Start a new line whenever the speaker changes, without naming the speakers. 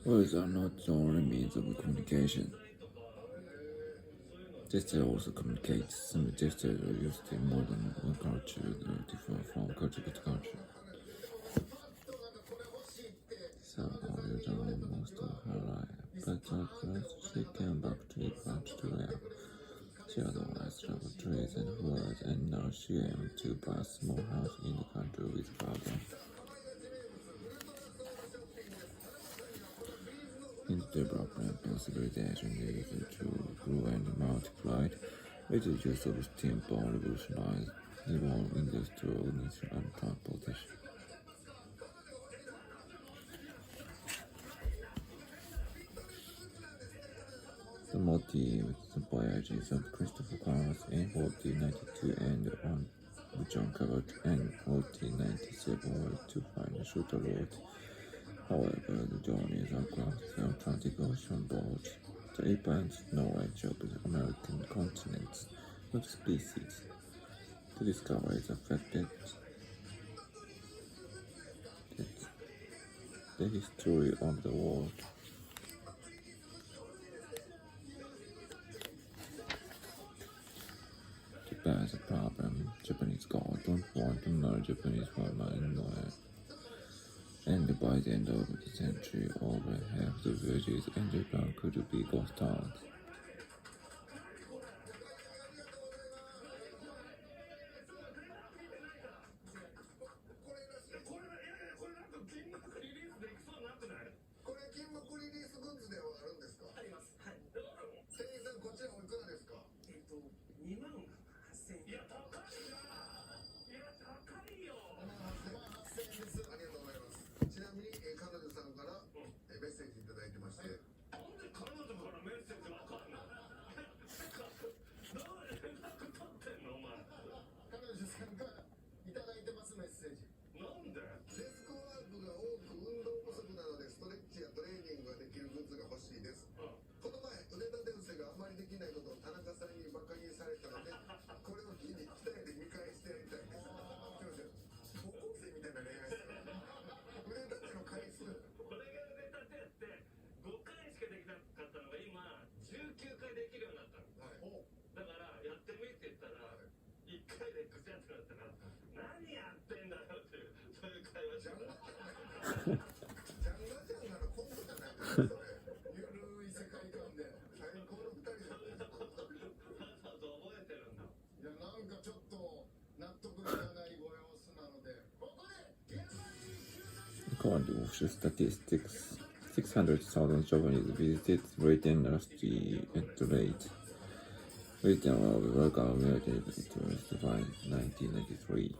Words are not the only means of communication. Gestures also communicate. Some gestures are used in modern culture that differ from culture to culture. Some are used on most of her life, but at first she came back to the branch to where she otherwise loved trees and flowers, and now she aims to buy a small house in the country with garden. In the development of civilization, they used to grow and multiply. With the use of steam bomb revolutionized the whole industrial organization and transportation. The motive the voyages of Christopher Columbus in 1492 and on John Cabot in 1497 were to find a shorter route. However, the journeys across the Atlantic Ocean brought the advanced knowledge of the American continents, not species. The discoveries affected the history of the world. Japan has a problem. Japanese girls don't want to marry Japanese women anywhere. And by the end of the century, over half the villages in Japan could be ghost towns. According to official statistics, 600,000 Japanese visited Britain last year at the rate. Britain was welcomed American tourists by 1993.